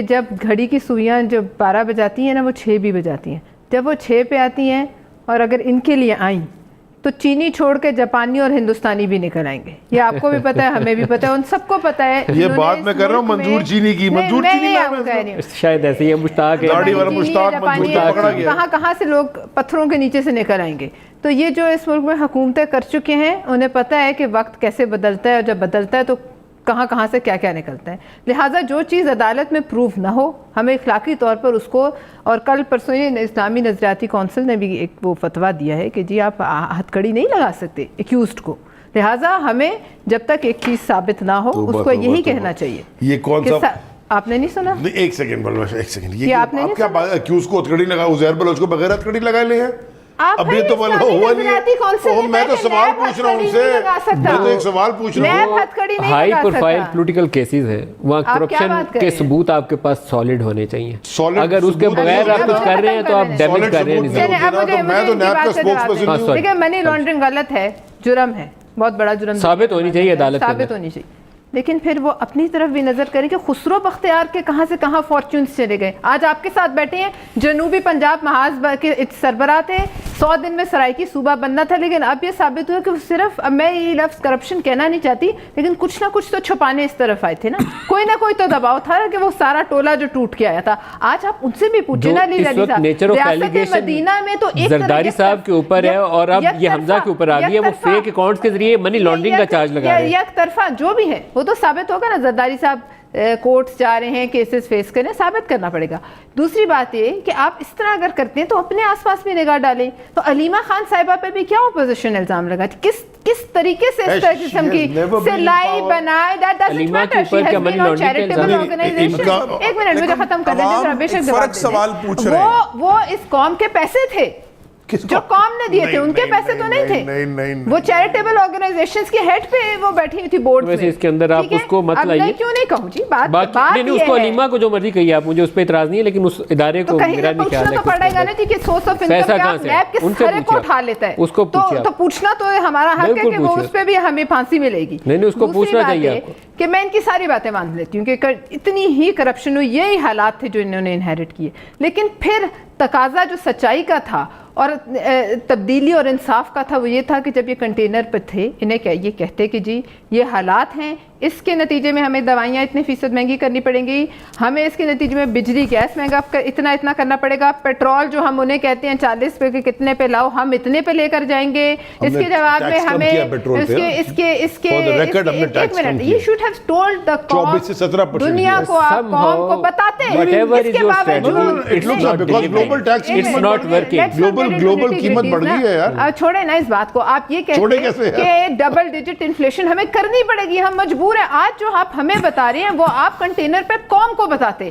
جب گھڑی کی سوئیاں جب 12 بجاتی ہیں نا وہ 6 بھی بجاتی ہیں. جب وہ 6 پہ آتی ہیں اور اگر ان کے لیے آئیں تو چینی چھوڑ کے جاپانی اور ہندوستانی بھی نکل آئیں گے. یہ آپ کو بھی پتہ ہے, ہمیں بھی پتہ ہے, ان سب کو پتہ ہے. یہ بات میں کر رہا ہوں منظور چینی کی, منظور چینی شاید ایسے ہی مشتاق ہے, گاڑی والا مشتاق منظور کو پکڑا گیا. کہاں کہاں سے لوگ پتھروں کے نیچے سے نکل آئیں گے. تو یہ جو اس ملک میں حکومتیں کر چکے ہیں انہیں پتہ ہے کہ وقت کیسے بدلتا ہے, اور جب بدلتا ہے تو کہاں کہاں سے کیا کیا نکلتا ہے. لہٰذا جو چیز عدالت میں پروف نہ ہو ہمیں اخلاقی طور پر اس کو, اور کل پرسوں اسلامی نظریاتی کونسل نے بھی ایک وہ فتویٰ دیا ہے کہ جی آپ ہتھ کڑی نہیں لگا سکتے ایکیوزڈ کو. لہٰذا ہمیں جب تک ایک چیز ثابت نہ ہو اس کو یہی کہنا چاہیے. یہ کون سا آپ نے نہیں سنا؟ ایک سیکنڈ پلوشہ, ایک سیکنڈ, یہ آپ کیا ایکیوز کو ہتھ کڑی لگا, وزیر بلوچ کو بغیر ہتھ کڑی لگائے لے ہیں؟ ابھی تو ہوا نہیں. میں تو سوال پوچھ رہا ہوں ان سے, میں تو ایک سوال پوچھ رہا ہوں. ہائی پروفائل پولیٹیکل کیسز ہیں, وہاں کرپشن کے ثبوت آپ کے پاس سالڈ ہونے چاہیے. اگر اس کے بغیر آپ کچھ کر رہے ہیں تو آپ ڈیمیج کر رہے ہیں. دیکھیں منی لانڈرنگ غلط ہے, جرم ہے, بہت بڑا جرم ثابت ہونی چاہیے عدالت میں, ثابت ہونی چاہیے. لیکن پھر وہ اپنی طرف بھی نظر کریں کہ خسرو بختیار کے کہاں سے کہاں فارچونز چلے گئے. آج آپ کے ساتھ بیٹھے ہیں جنوبی پنجاب محاذ کے سربراہ تھے, 100 دن میں سرائیکی صوبہ بننا تھا, لیکن اب یہ ثابت ہوا کہ وہ صرف, اب میں یہ لفظ کرپشن کہنا نہیں چاہتی, لیکن کچھ نہ کچھ تو چھپانے اس طرف آئے تھے نا. کوئی نہ کوئی تو دباؤ تھا کہ وہ سارا ٹولہ جو ٹوٹ کے آیا تھا. آج آپ ان سے بھی پوچھیں نا علی صاحب, ریاست مدینہ میں تو ایک زرداری صاحب کے اوپر ہے اور اب یہ حمزہ کے اوپر آ گئی ہے, وہ فیک اکاؤنٹس کے ذریعے منی لانڈرنگ کا چارج لگا رہے ہیں. یک طرفہ جو بھی ہے وہ تو ثابت ہوگا نا. زرداری صاحب کورٹس جا رہے ہیں, کیسز فیس کریں, ثابت کرنا پڑے گا. دوسری بات یہ کہ آپ اس طرح اگر کرتے ہیں تو اپنے آس پاس بھی نگاہ ڈالیں. تو علیمہ خان صاحبہ پہ بھی کیا اپوزیشن الزام لگا, کس طریقے سے اس طرح قسم کی سلائی بنائے. ایک منٹ مجھے ختم کر دیں, بے شک جواب. وہ اس قوم کے پیسے تھے جو قوم نے دیے تھے, ان کے پیسے تو نہیں تھے. وہ چیریٹیبل آرگنائزیشنز کے ہیڈ پہ وہ بیٹھی ہوئی تھی بورڈ میں. اس کے اندر آپ اس کو مت لائیے. کیوں نہیں کہوں جی, بات نہیں, اس کو علیمہ کو جو مرضی کہیے آپ, مجھے اس پہ اعتراض نہیں ہے, لیکن اس ادارے کو میرا بھی خیال ہے تو پڑے گا نا جی کہ سورس آف انکم کیا نیب کے سارے کو اٹھا لیتا ہے, تو پوچھنا تو ہمارا حق ہے کہ وہ اس پہ بھی ہمیں پھانسی ملے گی. نہیں, اس کو پوچھنا چاہیے کہ میں ان کی ساری باتیں مان لیتی ہوں کہ اتنی ہی کرپشن ہوئی, یہی حالات تھے جو انہوں نے انہیرٹ کیے. لیکن پھر تقاضا جو سچائی کا تھا اور تبدیلی اور انصاف کا تھا وہ یہ تھا کہ جب یہ کنٹینر پہ تھے, انہیں کیا یہ کہتے کہ جی یہ حالات ہیں, اس کے نتیجے میں ہمیں دوائیاں اتنے فیصد مہنگی کرنی پڑیں گی, ہمیں اس کے نتیجے میں بجلی گیس مہنگا اتنا کرنا پڑے گا, پیٹرول جو ہم انہیں کہتے ہیں 40 پہ کتنے پہ لاؤ, ہم اتنے پہ لے کر جائیں گے. اس کے جواب میں ہمیں ایک منٹ, یہ شوڈ ہیو ٹولڈ دا قوم, دنیا کو آپ قوم کو بتاتے ہیں. اس کے باوجود گلوبل قیمت بڑھ گئی ہے یار. چھوڑیں نا اس بات کو, آپ یہ کہتے ہیں کہ ڈبل ڈیجٹ انفلیشن ہمیں کرنی پڑے گی, ہم مجبور ہیں. آج جو آپ ہمیں بتا رہے ہیں وہ آپ کنٹینر پہ قوم کو بتاتے